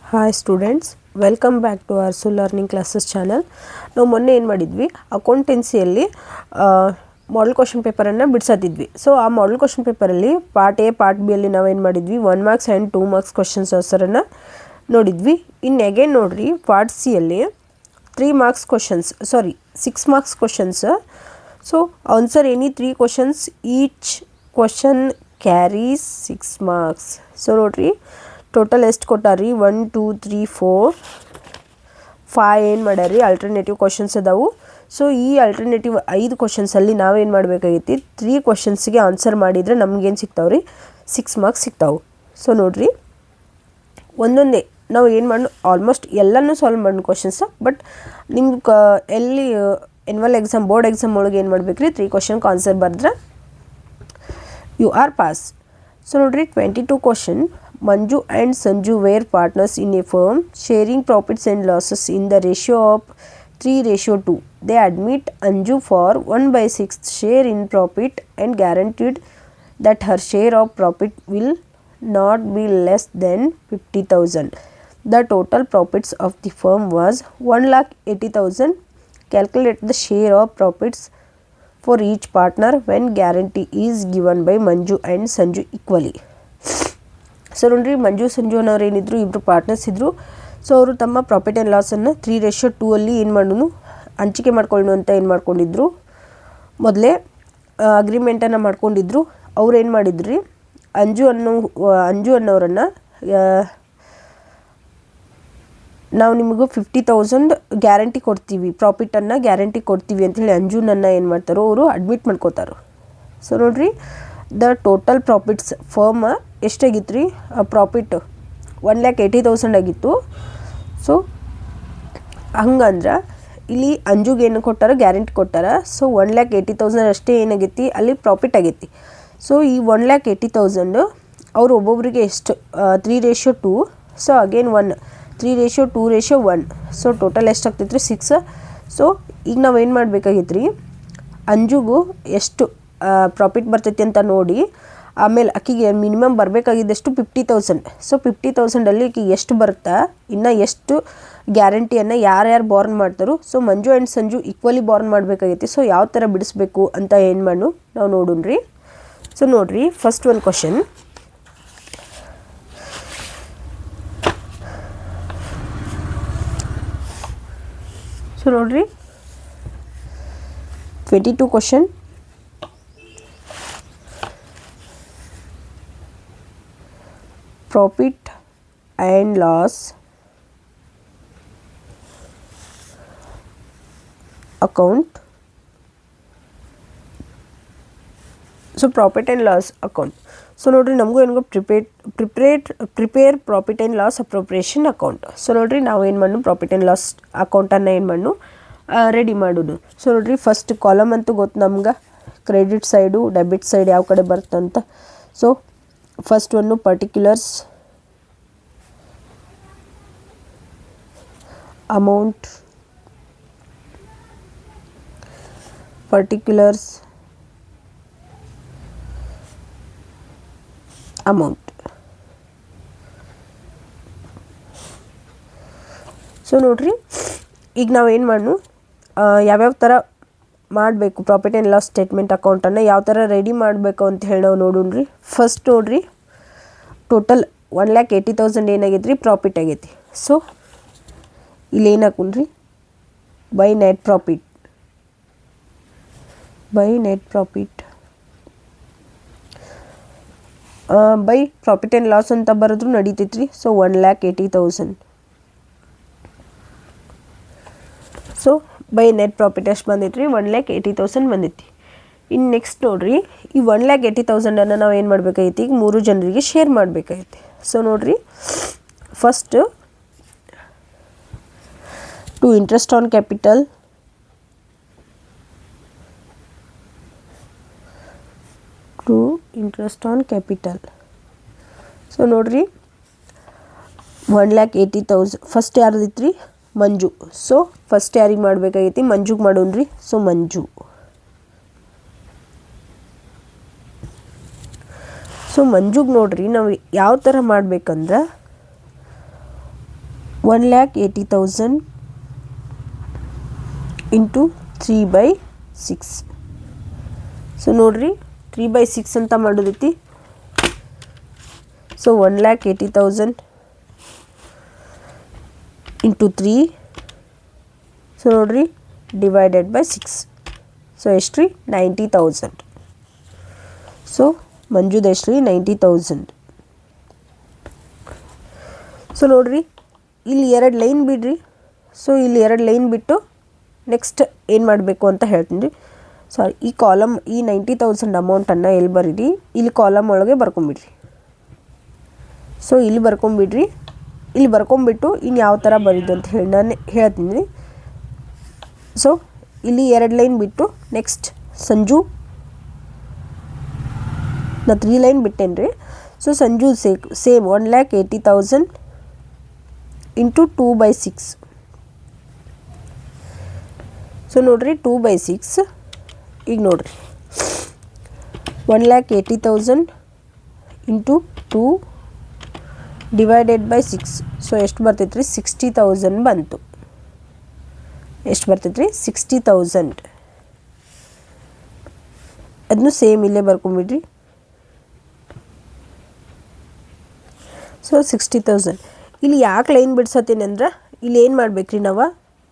Hi students, welcome back to Arsu learning classes channel. ನಾವು ಮೊನ್ನೆ ಏನು ಮಾಡಿದ್ವಿ, ಅಕೌಂಟೆನ್ಸಿಯಲ್ಲಿ ಮಾಡೆಲ್ ಕ್ವಶನ್ ಪೇಪರನ್ನು ಬಿಡಿಸತ್ತಿದ್ವಿ. ಸೊ ಆ ಮಾಡೆಲ್ ಕ್ವಶನ್ ಪೇಪರಲ್ಲಿ ಪಾರ್ಟ್ ಎ ಪಾರ್ಟ್ ಬಿ ಅಲ್ಲಿ ನಾವೇನು ಮಾಡಿದ್ವಿ, 1 ಮಾರ್ಕ್ಸ್ ಆ್ಯಂಡ್ 2 ಮಾರ್ಕ್ಸ್ ಕ್ವಶನ್ಸ್ ಆನ್ಸರನ್ನು ನೋಡಿದ್ವಿ. ಇನ್ನು ಅಗೇನ್ ನೋಡ್ರಿ, ಪಾರ್ಟ್ ಸಿಯಲ್ಲಿ 3 marks questions 6 marks questions. So answer any 3 questions, each question carries 6 marks. So ನೋಡ್ರಿ, ಟೋಟಲ್ ಎಷ್ಟು ಕೊಟ್ಟಾರಿ, 1 2 3 4 5 ಏನು ಮಾಡ್ಯಾರಿ ಆಲ್ಟರ್ನೇಟಿವ್ ಕ್ವಶನ್ಸ್ ಅದಾವು. ಸೊ ಈ ಆಲ್ಟರ್ನೇಟಿವ್ 5 ಕ್ವಶನ್ಸಲ್ಲಿ ನಾವೇನು ಮಾಡಬೇಕಾಗೈತಿ, 3 ಕ್ವಶನ್ಸ್ಗೆ ಆನ್ಸರ್ ಮಾಡಿದರೆ ನಮಗೇನು ಸಿಗ್ತಾವ್ರಿ, 6 ಮಾರ್ಕ್ಸ್ ಸಿಗ್ತಾವೆ. ಸೊ ನೋಡಿರಿ, ಒಂದೊಂದೇ ನಾವು ಏನು ಮಾಡಿ ಆಲ್ಮೋಸ್ಟ್ ಎಲ್ಲನೂ ಸಾಲ್ವ್ ಮಾಡೋಣ ಕ್ವಶನ್ಸ್. ಬಟ್ ನಿಮ್ಗೆ ಎಲ್ಲಿ ಎನ್ಯುವಲ್ ಎಕ್ಸಾಮ್, ಬೋರ್ಡ್ ಎಕ್ಸಾಮ್ ಒಳಗೆ ಏನು ಮಾಡ್ಬೇಕ್ರಿ, 3 ಕ್ವಶನ್ಗೆ ಆನ್ಸರ್ ಬರೆದ್ರೆ ಯು ಆರ್ ಪಾಸ್. ಸೊ ನೋಡಿರಿ, 22 question. Manju and Sanju were partners in a firm, sharing profits and losses in the ratio of 3:2. They admit Anju for 1/6 share in profit and guaranteed that her share of profit will not be less than 50,000. The total profits of the firm was 1,80,000. Calculate the share of profits for each partner when guarantee is given by Manju and Sanju equally. So ನೋಡ್ರಿ, ಮಂಜು ಸಂಜು ಅನ್ನೋರು ಏನಿದ್ರು, ಇಬ್ಬರು partners ಇದ್ದರು. So ಅವರು ತಮ್ಮ profit and ಲಾಸನ್ನು 3:2 ಅಲ್ಲಿ ಏನು ಮಾಡೋನು, ಹಂಚಿಕೆ ಮಾಡ್ಕೊಳ್ಳೋಣ ಅಂತ ಏನು ಮಾಡ್ಕೊಂಡಿದ್ರು, ಮೊದಲೇ ಅಗ್ರಿಮೆಂಟನ್ನು ಮಾಡ್ಕೊಂಡಿದ್ರು. ಅವ್ರು ಏನು ಮಾಡಿದ್ರಿ, ಅಂಜು ಅನ್ನೋರನ್ನು ನಾವು ನಿಮಗೂ 50,000 ಗ್ಯಾರಂಟಿ ಕೊಡ್ತೀವಿ, ಪ್ರಾಫಿಟನ್ನು ಗ್ಯಾರಂಟಿ ಕೊಡ್ತೀವಿ ಅಂಥೇಳಿ ಅಂಜುನನ್ನು ಏನು ಮಾಡ್ತಾರೋ ಅವರು ಅಡ್ಮಿಟ್ ಮಾಡ್ಕೋತಾರೋ. ಸೊ ನೋಡ್ರಿ, ದ ಟೋಟಲ್ ಪ್ರಾಫಿಟ್ಸ್ ಫರ್ಮ್ ಎಷ್ಟಾಗಿತ್ತು ರೀ, ಪ್ರಾಫಿಟ್ 1,80,000 ಆಗಿತ್ತು. ಸೊ ಹಂಗಂದ್ರೆ ಇಲ್ಲಿ ಅಂಜುಗೆ ಏನು ಕೊಟ್ಟಾರ, ಗ್ಯಾರಂಟಿ ಕೊಟ್ಟಾರ. ಸೊ 1,80,000 ಅಷ್ಟೇ ಏನಾಗೈತಿ, ಅಲ್ಲಿ ಪ್ರಾಫಿಟ್ ಆಗೈತಿ. ಸೊ ಈ 1,80,000 ಅವರು ಒಬ್ಬೊಬ್ಬರಿಗೆ ಎಷ್ಟು, 3:2. So again 3:2:1. ಸೊ ಟೋಟಲ್ ಎಷ್ಟಾಗ್ತೈತೆ ರೀ, 6. ಸೊ ಈಗ ನಾವು ಏನು ಮಾಡಬೇಕಾಗಿತ್ತು ರೀ, ಅಂಜುಗೂ ಎಷ್ಟು ಪ್ರಾಫಿಟ್ ಬರ್ತೈತಿ ಅಂತ ನೋಡಿ, ಆಮೇಲೆ ಆಕಿಗೆ ಮಿನಿಮಮ್ ಬರಬೇಕಾಗಿದ್ದಷ್ಟು 50,000. ಸೊ 50,000ಅಲ್ಲಿ ಆಕಿಗೆ ಎಷ್ಟು ಬರುತ್ತಾ, ಇನ್ನು ಎಷ್ಟು ಗ್ಯಾರಂಟಿಯನ್ನು ಯಾರ್ಯಾರು ಬಾರ್ನ್ ಮಾಡ್ತಾರೋ. So Manju and Sanju equally borne ಮಾಡಬೇಕಾಗೈತಿ. ಸೊ ಯಾವ ಥರ ಬಿಡಿಸ್ಬೇಕು ಅಂತ ಏನು ಮಾಡು ನಾವು ನೋಡೋಣ್ರಿ. ಸೊ ನೋಡಿರಿ, ಫಸ್ಟ್ ಒಂದು ಕ್ವಶನ್. ಸೊ ನೋಡಿರಿ, 22 question. Profit and loss account. So profit and loss account. So ನೋಡಿರಿ, ನಮಗೂ ಏನೋ prepare profit and loss appropriation account. So ನೋಡಿರಿ, ನಾವು ಏನು ಮಾಡೋಣ, ಪ್ರಾಫಿಟ್ ಆ್ಯಂಡ್ ಲಾಸ್ ಅಕೌಂಟನ್ನು ಏನು ಮಾಡೋಣ, ರೆಡಿ ಮಾಡೋದು. ಸೊ ನೋಡಿರಿ, ಫಸ್ಟ್ ಕಾಲಮ್ ಅಂತೂ ಗೊತ್ತು ನಮ್ಗೆ, ಕ್ರೆಡಿಟ್ ಸೈಡು ಡೆಬಿಟ್ ಸೈಡ್ ಯಾವ ಕಡೆ ಬರ್ತಂತ. ಸೊ ಫಸ್ಟ್ ಒಂದು ಪರ್ಟಿಕ್ಯುಲರ್ಸ್ ಅಮೌಂಟ್, ಸೊ ನೋಡ್ರಿ, ಈಗ ನಾವೇನು ಮಾಡೋಣ, ಯಾವ್ಯಾವ ಥರ ಮಾಡಬೇಕು ಪ್ರಾಫಿಟ್ ಆ್ಯಂಡ್ ಲಾಸ್ ಸ್ಟೇಟ್ಮೆಂಟ್ ಅಕೌಂಟನ್ನು ಯಾವ ಥರ ರೆಡಿ ಮಾಡಬೇಕು ಅಂತ ಹೇಳಿ ನಾವು ನೋಡೋಣ್ರಿ. ಫಸ್ಟ್ ನೋಡಿರಿ, ಟೋಟಲ್ 1,80,000 ಏನಾಗೈತೆ ರೀ, ಪ್ರಾಫಿಟ್ ಆಗೈತಿ. ಸೊ ಇಲ್ಲಿ ಏನು ಹಾಕೊಂಡ್ರಿ, by net profit by profit and loss ಅಂತ ಬರೋದ್ರು ನಡೀತೈತೆ ರೀ. So 1,80,000. So by net profit ಎಷ್ಟು ಬಂದೈತೆ ರೀ, 1,80,000 ಬಂದೈತಿ. ಇನ್ನು ನೆಕ್ಸ್ಟ್ ನೋಡಿರಿ, ಈ 1,80,000 ನಾವು ಏನು ಮಾಡಬೇಕಾಗೈತಿ, ಈಗ 3 ಜನರಿಗೆ ಶೇರ್ ಮಾಡಬೇಕಾಗೈತಿ. ಸೊ ನೋಡಿರಿ, first to interest on capital, so ನೋಡಿರಿ, 1,80,000 ಫಸ್ಟ್ ಯಾರ್ದಿತ್ತು ರೀ, ಮಂಜು. ಸೊ ಫಸ್ಟ್ ಯಾರಿಗೆ ಮಾಡಬೇಕಾಗೈತಿ, ಮಂಜುಗೆ ಮಾಡೋಣ್ರಿ. ಸೊ ಮಂಜು. ಸೊ ಮಂಜುಗೆ ನೋಡ್ರಿ ನಾವು ಯಾವ ಥರ ಮಾಡ್ಬೇಕಂದ್ರೆ 1,80,000 ಇಂಟು 3/6. ಸೊ ನೋಡ್ರಿ 3/6 ಅಂತ ಮಾಡೋದೈತಿ. So 1,80,000 into 3. ಸೊ ನೋಡ್ರಿ ಡಿವೈಡೆಡ್ ಬೈ 6. ಸೊ ಎಷ್ಟು ರೀ 90,000. ಸೊ ಮಂಜುದ ಎಷ್ಟು ರೀ 90,000. ಸೊ ನೋಡ್ರಿ ಇಲ್ಲಿ 2 ಲೈನ್ ಬಿಡ್ರಿ. ಸೊ ಇಲ್ಲಿ 2 ಲೈನ್ ಬಿಟ್ಟು ನೆಕ್ಸ್ಟ್ ಏನು ಮಾಡಬೇಕು ಅಂತ ಹೇಳ್ತೀನಿ ರೀ. ಸಾರಿ, ಈ ಕಾಲಮ್ ಈ 90,000 ಅಮೌಂಟನ್ನು ಎಲ್ಲಿ ಬರೀರಿ, ಇಲ್ಲಿ ಕಾಲಮ್ ಒಳಗೆ ಬರ್ಕೊಂಬಿಡ್ರಿ. ಸೊ ಇಲ್ಲಿ ಬರ್ಕೊಂಬಿಡ್ರಿ. ಇಲ್ಲಿ ಬರ್ಕೊಂಬಿಟ್ಟು ಇನ್ನು ಯಾವ ಥರ ಬರೀದು ಅಂತ ಹೇಳಿ ನಾನು ಹೇಳ್ತೀನಿ ರೀ. ಸೊ ಇಲ್ಲಿ 2 ಲೈನ್ ಬಿಟ್ಟು ನೆಕ್ಸ್ಟ್ ಸಂಜು ನಾ 3 ಲೈನ್ ಬಿಟ್ಟೇನೆ ರೀ. So Sanju same 1,80,000 into 2/6. So ನೋಡ್ರಿ 2/6. ಈಗ ನೋಡ್ರಿ 1,80,000 ಇಂಟು 2 ಡಿವೈಡೆಡ್ ಬೈ 6. ಸೊ ಎಷ್ಟು ಬರ್ತೈತೆ ರೀ 60,000 ಬಂತು. ಎಷ್ಟು ಬರ್ತೈತೆ ರೀ 60,000. ಅದನ್ನು ಸೇಮ್ ಇಲ್ಲೇ ಬರ್ಕೊಂಬಿಡ್ರಿ. ಸೊ 60,000 ಇಲ್ಲಿ ಯಾಕೆ ಲೈನ್ ಬಿಡ್ಸತ್ತೀನಿ ಅಂದ್ರೆ ಇಲ್ಲಿ ಏನು ಮಾಡ್ಬೇಕ್ರಿ ನಾವು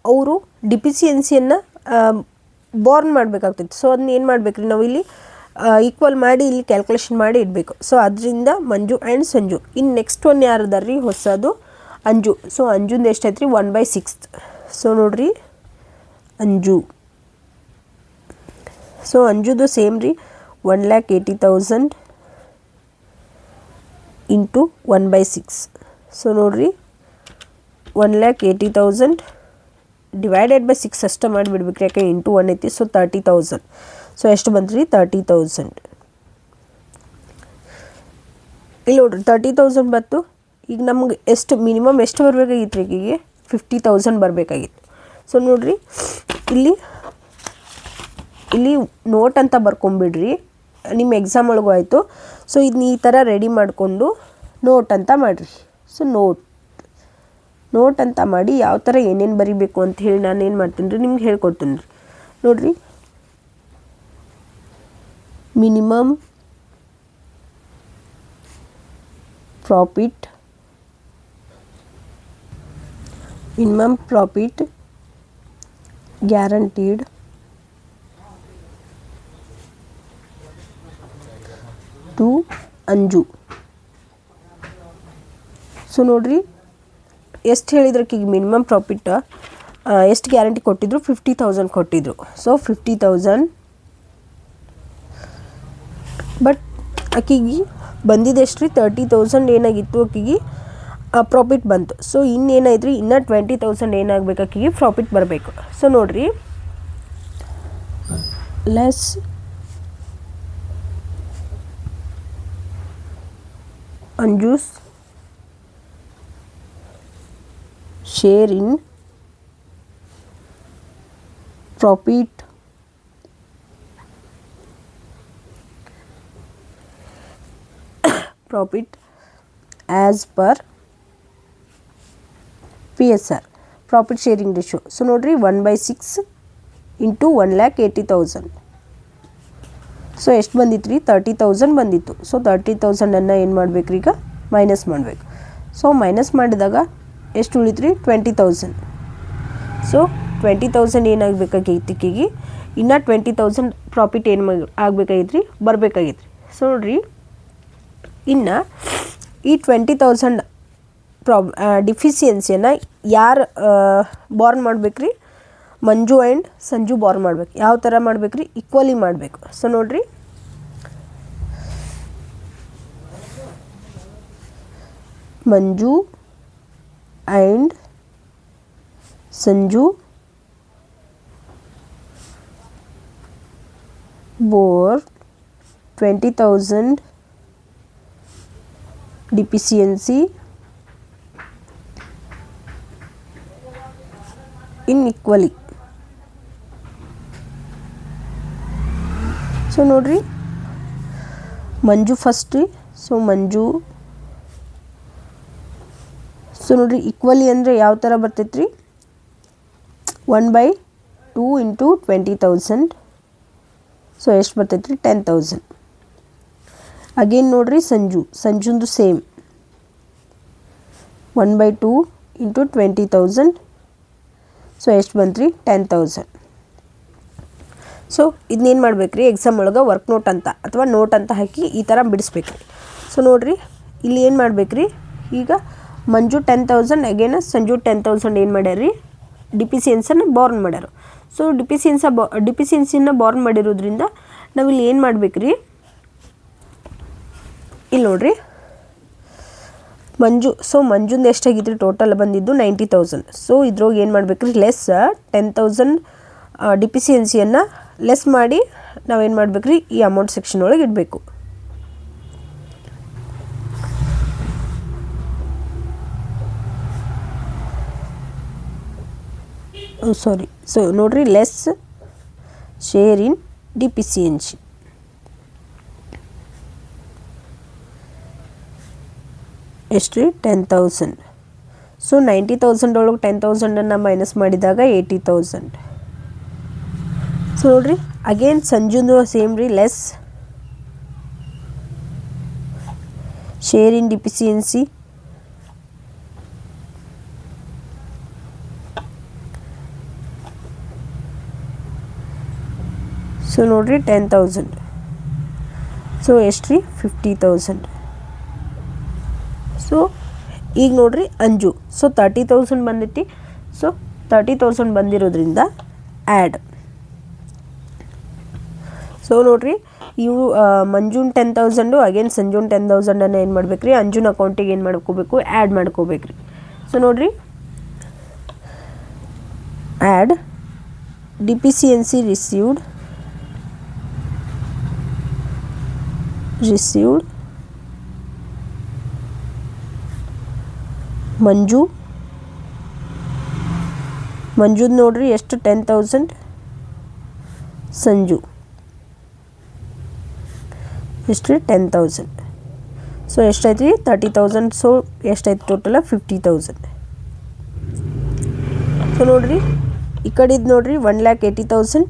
ಅವರು ಡಿಫಿಸಿಯನ್ಸಿಯನ್ನು ಬಾರ್ನ್ ಮಾಡಬೇಕಾಗ್ತೈತಿ. ಸೊ ಅದನ್ನ ಏನು ಮಾಡ್ಬೇಕ್ರಿ ನಾವು ಇಲ್ಲಿ ಈಕ್ವಲ್ ಮಾಡಿ ಇಲ್ಲಿ ಕ್ಯಾಲ್ಕುಲೇಷನ್ ಮಾಡಿ ಇಡಬೇಕು. ಸೊ ಅದರಿಂದ ಮಂಜು ಆ್ಯಂಡ್ ಸಂಜು. ಇನ್ನು ನೆಕ್ಸ್ಟ್ ಒನ್ ಯಾರು ಅದಾರ ರೀ ಹೊಸದು ಅಂಜು. ಸೊ ಅಂಜುಂದು ಎಷ್ಟೈತೆ ರೀ 1/6. ಸೊ ನೋಡ್ರಿ ಅಂಜು. ಸೊ ಅಂಜುದು ಸೇಮ್ ರೀ 1,80,000 ಇಂಟು 1/6. ಸೊ ನೋಡ್ರಿ 1,80,000 ಡಿವೈಡೆಡ್ ಬೈ 6 ಅಷ್ಟು ಮಾಡಿಬಿಡ್ಬೇಕ್ರಿ, ಯಾಕೆ ಇಂಟು 1 ಐತಿ. ಸೊ 30,000. ಸೊ ಎಷ್ಟು ಬಂತು ರೀ 30,000. ಇಲ್ಲಿ ನೋಡ್ರಿ 30,000 ಬಂತು. ಈಗ ನಮ್ಗೆ ಎಷ್ಟು ಮಿನಿಮಮ್ ಎಷ್ಟು ಬರಬೇಕಾಗಿತ್ತು ರೀ ಈಗಿಗೆ 50,000 ಬರಬೇಕಾಗಿತ್ತು. ಸೊ ನೋಡ್ರಿ ಇಲ್ಲಿ ನೋಟ್ ಅಂತ ಬರ್ಕೊಂಬಿಡ್ರಿ. ನಿಮ್ಮ ಎಕ್ಸಾಮ್ ಒಳಗೂ ಆಯಿತು. ಸೊ ಇದನ್ನ ಈ ಥರ ರೆಡಿ ಮಾಡಿಕೊಂಡು ನೋಟ್ ಅಂತ ಮಾಡಿರಿ. ಸೊ ನೋಟ್ ಅಂತ ಮಾಡಿ ಯಾವ ಥರ ಏನೇನು ಬರಿಬೇಕು ಅಂತ ಹೇಳಿ ನಾನು ಏನು ಮಾಡ್ತೀನಿ ರೀ ನಿಮ್ಗೆ ಹೇಳ್ಕೊಡ್ತೀನಿ ರೀ. ನೋಡಿರಿ minimum profit guaranteed to Anju. So ನೋಡ್ರಿ ಎಷ್ಟು ಹೇಳಿದ್ರಕ್ಕೆ ಈಗ ಮಿನಿಮಮ್ ಪ್ರಾಫಿಟ್ ಎಷ್ಟು ಗ್ಯಾರಂಟಿ ಕೊಟ್ಟಿದ್ರು 50,000 ಕೊಟ್ಟಿದ್ರು. ಸೊ 50,000 ಬಟ್ ಆಕಿಗೆ ಬಂದಿದ್ದು ಎಷ್ಟು ರೀ 30,000 ಏನಾಗಿತ್ತು ಆಕಿಗೆ ಪ್ರಾಫಿಟ್ ಬಂತು. ಸೊ ಇನ್ನೇನಾಯ್ತು ರೀ ಇನ್ನೂ 20,000 ಏನಾಗಬೇಕು ಆಕಿಗೆ ಪ್ರಾಫಿಟ್ ಬರಬೇಕು. ಸೊ ನೋಡಿರಿ less ಅಂಜೂಸ್ share in profit as per PSR profit sharing ratio. So ನೋಡ್ರಿ 1/6 ಇಂಟು 1,80,000. ಸೊ ಎಷ್ಟು ಬಂದಿತ್ತು ರೀ 30,000 ಬಂದಿತ್ತು. ಸೊ 30,000 ಏನು ಮಾಡ್ಬೇಕ್ರಿ ಈಗ ಮೈನಸ್ ಮಾಡಬೇಕು. ಸೊ ಮೈನಸ್ ಮಾಡಿದಾಗ ಎಷ್ಟು ಉಳಿತು ರೀ 20,000. ಸೊ 20,000 ಏನಾಗಬೇಕಾಗಿತ್ತು ಈಕಿಗೆ ಇನ್ನೂ 20,000 ಪ್ರಾಫಿಟ್ ಏನು ಆಗಬೇಕಾಗಿತ್ತು ರೀ ಬರಬೇಕಾಗಿತ್ತು ರೀ. ಸೊ ನೋಡಿರಿ ಇನ್ನು ಈ 20,000 ಡಿಫಿಸಿಯನ್ಸಿಯನ್ನು ಯಾರು ಬಾರ್ನ್ ಮಾಡ್ಬೇಕು ರೀ ಮಂಜು ಆ್ಯಂಡ್ ಸಂಜು ಬಾರ್ನ್ ಮಾಡ್ಬೇಕು. ಯಾವ ಥರ ಮಾಡ್ಬೇಕು ರೀ ಈಕ್ವಲಿ ಮಾಡಬೇಕು. ಸೊ ನೋಡಿರಿ Manju and Sanju bore 20,000 deficiency inequally. So ನೋಡ್ರಿ ಮಂಜು ಫಸ್ಟ್ ರೀ. ಸೊ ಮಂಜು ಸೊ ನೋಡಿರಿ ಈಕ್ವಲಿ ಅಂದರೆ ಯಾವ ಥರ ಬರ್ತೈತೆ ರೀ 1/2 ಇಂಟು 20,000. ಸೊ ಎಷ್ಟು ಬರ್ತೈತೆ ರೀ 10,000. ಅಗೇನ್ ನೋಡಿರಿ ಸಂಜುಂದು ಸೇಮ್ 1/2 ಇಂಟು 20,000. ಸೊ ಎಷ್ಟು ಬಂತು ರೀ 10,000. ಸೊ ಇದನ್ನೇನು ಮಾಡ್ಬೇಕು ರೀ ಎಕ್ಸಾಮ್ ಒಳಗೆ ವರ್ಕ್ ನೋಟ್ ಅಂತ ಅಥವಾ ನೋಟ್ ಅಂತ ಹಾಕಿ ಈ ಥರ ಬಿಡಿಸ್ಬೇಕು ರೀ. ಸೊ ನೋಡಿರಿ ಇಲ್ಲಿ ಏನು ಮಾಡ್ಬೇಕು ರೀ, ಈಗ ಮಂಜು 10,000 ಅಗೇನ್ ಸಂಜು 10,000 ಏನು ಮಾಡ್ಯಾರ ರೀ ಡಿಫಿಸಿಯನ್ಸನ್ನು ಬಾರ್ನ್ ಮಾಡ್ಯಾರ. ಸೊ ಡಿಫಿಸಿಯನ್ಸಿನ ಬಾರ್ನ್ ಮಾಡಿರೋದ್ರಿಂದ ನಾವಿಲ್ಲಿ ಏನು ಮಾಡ್ಬೇಕು ರೀ, ಇಲ್ಲಿ ನೋಡಿರಿ ಮಂಜುಂದು ಎಷ್ಟಾಗಿತ್ತು ರೀ ಟೋಟಲ್ ಬಂದಿದ್ದು 90,000. ಸೊ ಇದ್ರೊಳಗೆ ಏನು ಮಾಡ್ಬೇಕು ರೀ ಲೆಸ್ 10,000 ಡಿಫಿಸಿಯನ್ಸಿಯನ್ನು ಲೆಸ್ ಮಾಡಿ ನಾವೇನು ಮಾಡ್ಬೇಕು ರೀ ಈ ಅಮೌಂಟ್ ಸೆಕ್ಷನ್ ಒಳಗೆ ಇಡಬೇಕು. ಸೊ ನೋಡಿರಿ ಲೆಸ್ ಶೇರ್ ಇನ್ ಡಿಫಿಸಿಯನ್ಸಿ. ಎಷ್ಟು ರೀ 10,000. ಸೊ 90,000 ಒಳಗೆ 10,000 ಮೈನಸ್ ಮಾಡಿದಾಗ 80,000. ಸೊ ನೋಡಿರಿ ಅಗೇನ್ ಸಂಜುಂದು ಸೇಮ್ ರೀ less share in deficiency. So ನೋಡಿರಿ 10,000. ಸೊ ಎಷ್ಟು ರೀ 50,000. ಸೊ ಈಗ ನೋಡಿರಿ ಅಂಜು ಸೊ 30,000 ಬಂದೈತಿ. ಸೊ 30,000 ಬಂದಿರೋದ್ರಿಂದ ಆ್ಯಡ್. ಸೊ ನೋಡಿರಿ ಇವು ಮಂಜುನ್ 10,000 ಅಗೇನ್ ಸಂಜುನ್ 10,000 ಏನು ಮಾಡ್ಬೇಕು ರೀ ಅಂಜುನ್ ಅಕೌಂಟಿಗೆ ಏನು ಮಾಡ್ಕೋಬೇಕು ಆ್ಯಡ್ ಮಾಡ್ಕೋಬೇಕು ರೀ. ಸೊ ನೋಡಿರಿ ಆ್ಯಡ್ ಡಿಫಿಸಿಯನ್ಸಿ ರಿಸೀವ್ಡ್ ಮಂಜುದ್ ನೋಡ್ರಿ ಎಷ್ಟು 10,000. ಸಂಜು ಎಷ್ಟು ರೀ 10,000. ಸೊ ಎಷ್ಟಾಯ್ತು ರೀ 30,000. ಸೊ ಎಷ್ಟಾಯ್ತು ಟೋಟಲ 50,000. ಸೊ ನೋಡಿರಿ ಈ ಕಡೆದು ನೋಡಿರಿ 1,80,000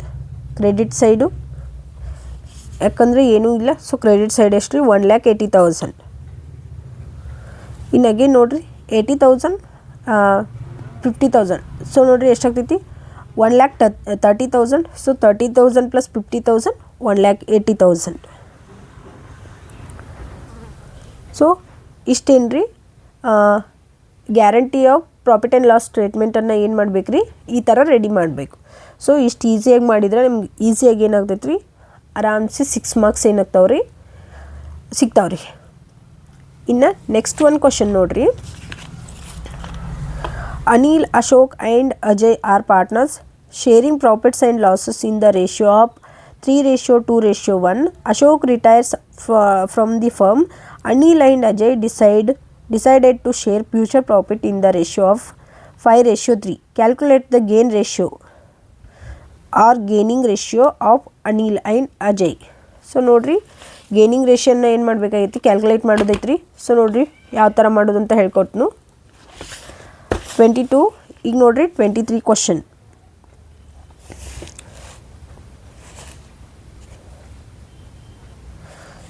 ಕ್ರೆಡಿಟ್ ಸೈಡು, ಯಾಕಂದರೆ ಏನೂ ಇಲ್ಲ. ಸೊ ಕ್ರೆಡಿಟ್ ಸೈಡ್ ಎಷ್ಟು ರೀ 1,80,000. ಇನ್ನು ಅಗೇನ್ ನೋಡಿರಿ 80,000 50,000. ಸೊ ನೋಡಿರಿ ಎಷ್ಟಾಗ್ತೈತಿ 1,30,000. So 30,000 plus 50,000 1,80,000. ಸೊ ಇಷ್ಟೇನು ರೀ guarantee of profit and loss ಸ್ಟೇಟ್ಮೆಂಟನ್ನು ಏನು ಮಾಡ್ಬೇಕು ರೀ ಈ ಥರ ರೆಡಿ ಮಾಡಬೇಕು. ಸೊ ಇಷ್ಟು ಈಸಿಯಾಗಿ ಮಾಡಿದರೆ ನಿಮ್ಗೆ ಈಸಿಯಾಗಿ ಏನಾಗ್ತೈತೆ ರೀ ಆರಾಮ್ಸೆ 6 ಮಾರ್ಕ್ಸ್ ಏನಾಗ್ತಾವೆ ರೀ ಸಿಗ್ತಾವೆ ರೀ. ಇನ್ನು ನೆಕ್ಸ್ಟ್ ಒಂದು ಕ್ವಶನ್ ನೋಡಿರಿ. Anil, Ashok and Ajay R partners sharing profits and losses in the ratio of 3:2:1. Ashok retires from the firm. Anil and Ajay decided to share future profit in the ratio of 5:3. Calculate the gain ratio or gaining ratio of Anil and Ajay. So ನೋಡಿರಿ gaining ರೇಷಿಯೋನ ಏನು ಮಾಡಬೇಕಾಗೈತಿ calculate ಮಾಡೋದೈತ್ರಿ. So ನೋಡಿರಿ ಯಾವ ಥರ ಮಾಡೋದು ಅಂತ ಹೇಳ್ಕೊಟ್ನು. 22 ಈಗ ನೋಡಿರಿ 23 question.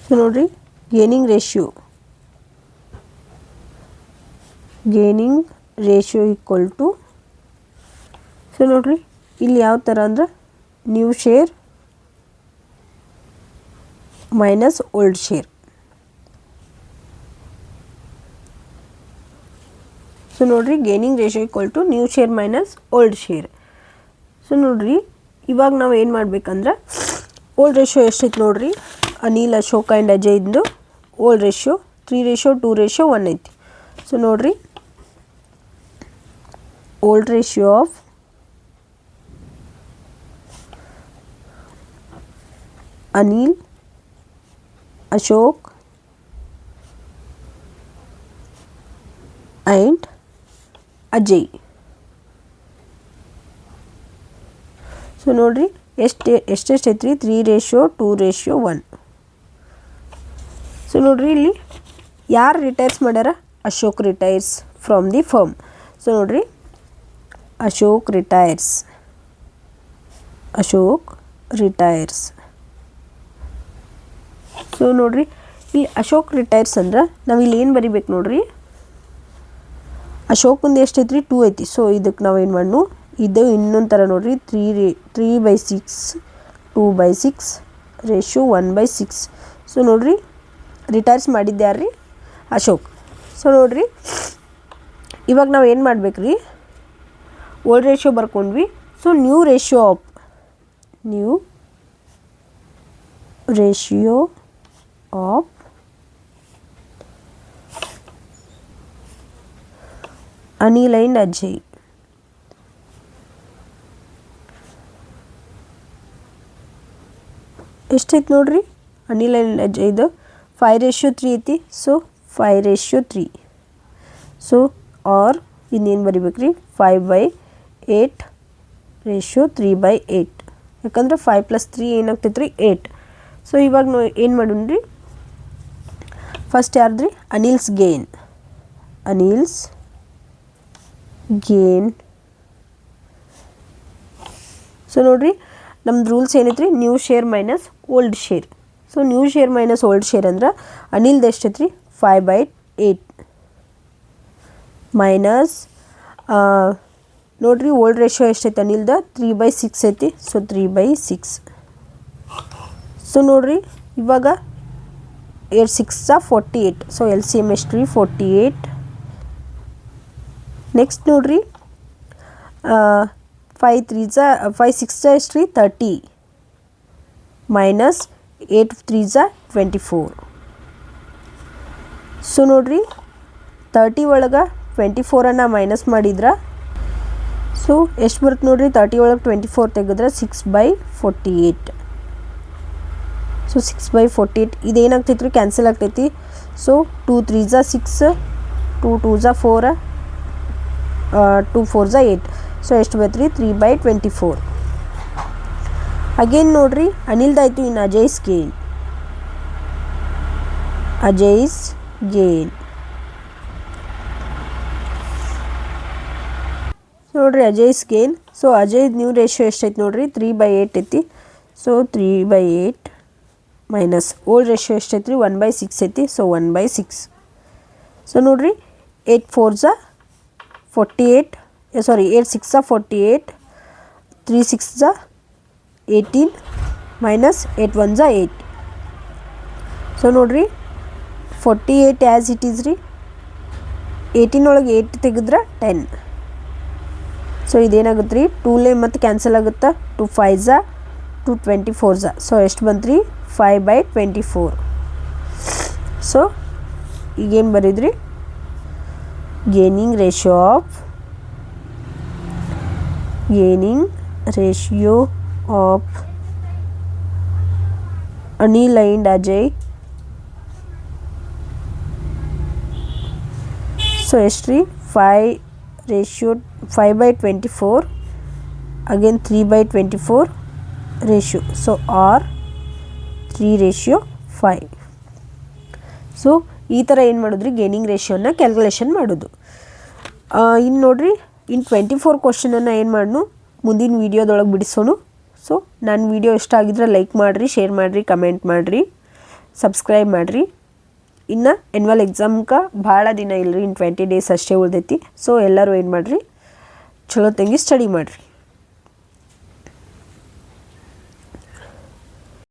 So ನೋಡಿರಿ gaining ratio equal to, so ನೋಡಿರಿ ಇಲ್ಲಿ ಯಾವ ಥರ ಅಂದ್ರೆ new share minus old share. So ನೋಡಿರಿ gaining ratio equal to new share minus old share. So ನೋಡಿರಿ ಇವಾಗ ನಾವು ಏನು ಮಾಡ್ಬೇಕಂದ್ರೆ ಓಲ್ಡ್ ರೇಷಿಯೋ ಎಷ್ಟೈತೆ ನೋಡಿರಿ ಅನಿಲ್, ಅಶೋಕ್ ಆ್ಯಂಡ್ ಅಜಯ್ದು ಓಲ್ಡ್ ರೇಷಿಯೋ 3:2:1 ಐತಿ. ಸೊ ನೋಡಿರಿ old ratio of Anil, Ashok and Ajay. So ನೋಡಿರಿ ಎಷ್ಟೆಷ್ಟೈತ್ರಿ 3:2:1. ಸೊ ನೋಡಿರಿ ಇಲ್ಲಿ ಯಾರು ರಿಟೈರ್ಸ್ ಮಾಡ್ಯಾರ Ashok retires from the firm. So ನೋಡಿರಿ, ಅಶೋಕ್ ರಿಟೈರ್ಸ್. ಸೊ ನೋಡಿರಿ, ಇಲ್ಲಿ ಅಶೋಕ್ ರಿಟೈರ್ಸ್ ಅಂದ್ರೆ ನಾವು ಇಲ್ಲಿ ಏನು ಬರಿಬೇಕು ನೋಡಿರಿ, ಅಶೋಕಂದು ಎಷ್ಟು ಐತ್ರಿ 2 ಐತಿ. ಸೊ ಇದಕ್ಕೆ ನಾವು ಏನು ಮಾಡೋಣ, ಇದು ಇನ್ನೊಂದು ಥರ ನೋಡಿರಿ, 3/6 2/6 ರೇಷಿಯೋ 1/6. ಸೊ ನೋಡಿರಿ, ರಿಟೈರ್ಸ್ ಮಾಡಿದ್ದು ಯಾರು ರೀ, ಅಶೋಕ್. ಸೊ ನೋಡಿರಿ, ಇವಾಗ ನಾವು ಏನು ಮಾಡ್ಬೇಕು ರೀ, ಓಲ್ಡ್ ರೇಷಿಯೋ ಬರ್ಕೊಂಡ್ವಿ. So new ratio of Anil and Ajay. ಎಷ್ಟೈತೆ ನೋಡ್ರಿ, ಅನಿಲ್ ಆ್ಯಂಡ್ ಅಜಯ್ದು 5/3 ಐತಿ. ಸೊ 5/3. ಸೊ ಆರ್ ಇನ್ನೇನು ಬರಿಬೇಕು ರೀ, 5/8 ರೇಷಿಯೋ 3/8. ಯಾಕಂದ್ರೆ 5 + 3 ಏನಾಗ್ತೈತೆ ರೀ, 8. ಸೊ ಇವಾಗ ನಾವು ಏನು ಮಾಡೋಣ ರೀ, ಫಸ್ಟ್ ಯಾರ್ದು ರೀ, ಅನಿಲ್ಸ್ ಗೇನ್. ಸೊ ನೋಡಿರಿ, ನಮ್ದು ರೂಲ್ಸ್ ಏನೈತೆ ರೀ, new share minus old share. So new share minus old share ಅಂದ್ರೆ ಅನಿಲ್ದು ಎಷ್ಟೈತೆ ರೀ, 5/8 ಮೈನಸ್ ನೋಡಿರಿ ಓಲ್ಡ್ ರೇಷಿಯೋ ಎಷ್ಟೈತೆ ಅನಿಲ್ದು, 3/6 ಐತಿ. ಸೊ 3/6. ಸೊ ನೋಡಿರಿ, ಇವಾಗ 8 6 48. ಸೊ LCM ಎಷ್ಟು ರೀ, 48. ನೆಕ್ಸ್ಟ್ ನೋಡಿರಿ, 5 6 ಎಷ್ಟು ರೀ, 30 ಮೈನಸ್ 8 3 24. ಸೊ ನೋಡಿರಿ, 30 ಒಳಗೆ 24 ಮೈನಸ್ ಮಾಡಿದ್ರೆ ಸೊ ಎಷ್ಟು ಬರುತ್ತೆ ನೋಡಿರಿ, 30 ಒಳಗೆ 24 ತೆಗೆದ್ರೆ 6/48. ಸೊ 6/48 ಇದೇನಾಗ್ತೈತೆ ರೀ, ಕ್ಯಾನ್ಸಲ್ ಆಗ್ತೈತಿ. ಸೊ 2 3 6, 2 2 4, 2 4 8. ಸೊ ಎಷ್ಟು ಬರುತ್ತೆ ರೀ, 3/24. ಅಗೇನ್ ನೋಡಿರಿ, ಅನಿಲ್ದಾಯ್ತು. ಇನ್ನು ಅಜಯ್ಸ್ ಗೇನ್. ನೋಡಿರಿ, Ajay's gain. So Ajay new ratio ಎಷ್ಟೈತೆ ನೋಡಿರಿ, 3/8 ಐತಿ. ಸೊ 3/8 ಮೈನಸ್ ಓಲ್ಡ್ ರೇಷಿಯೋ ಎಷ್ಟೈತೆ ರೀ, 1/6 ಐತಿ. ಸೊ 1/6. ಸೊ ನೋಡಿರಿ, 8 4 48, ಸಾರಿ 8 6 48, 3 6 18 ಮೈನಸ್ 8 1 8. ಸೊ ನೋಡಿರಿ, 48 ಆ್ಯಸ್ ಇಟ್ ಈಸ್ ರೀ, 18 ಒಳಗೆ 8 ತೆಗೆದ್ರೆ 10. ಸೊ ಇದೇನಾಗುತ್ತೆ ರೀ, 2 ಮತ್ತು ಕ್ಯಾನ್ಸಲ್ ಆಗುತ್ತೆ, 2 5 2 24. ಸೊ ಎಷ್ಟು ಬಂತು ರೀ, 5/24. ಸೊ ಈಗೇನು ಬರೀದ್ರಿ, gaining ratio of Anil and Ajay. So ಎಷ್ಟು ರೀ, 5/24 again 3/24 ratio. So are 3/5. So ಈ ಥರ ಏನು ಮಾಡೋದ್ರಿ, ಗೇನಿಂಗ್ ರೇಷಿಯೋನ ಕ್ಯಾಲ್ಕುಲೇಷನ್ ಮಾಡೋದು. ಇನ್ನು ನೋಡಿರಿ, ಇನ್ನು 24 ಕ್ವಶನನ್ನು ಏನು ಮಾಡೋಣ, ಮುಂದಿನ ವೀಡಿಯೋದೊಳಗೆ ಬಿಡಿಸೋಣ. ಸೊ ನನ್ನ ವೀಡಿಯೋ ಇಷ್ಟ ಆಗಿದ್ರೆ ಲೈಕ್ ಮಾಡಿರಿ, ಶೇರ್ ಮಾಡಿರಿ, ಕಮೆಂಟ್ ಮಾಡಿರಿ, ಸಬ್ಸ್ಕ್ರೈಬ್ ಮಾಡಿರಿ. ಇನ್ನು ಎನ್ಯುವಲ್ ಎಕ್ಸಾಮ್ಗೆ ಭಾಳ ದಿನ ಇಲ್ಲರಿ, ಇನ್ನು 20 ಡೇಸ್ ಅಷ್ಟೇ ಉಳ್ದೈತಿ. ಸೊ ಎಲ್ಲರೂ ಏನು ಮಾಡಿರಿ, ಚಲೋ ತಂಗಿ ಸ್ಟಡಿ ಮಾಡಿರಿ.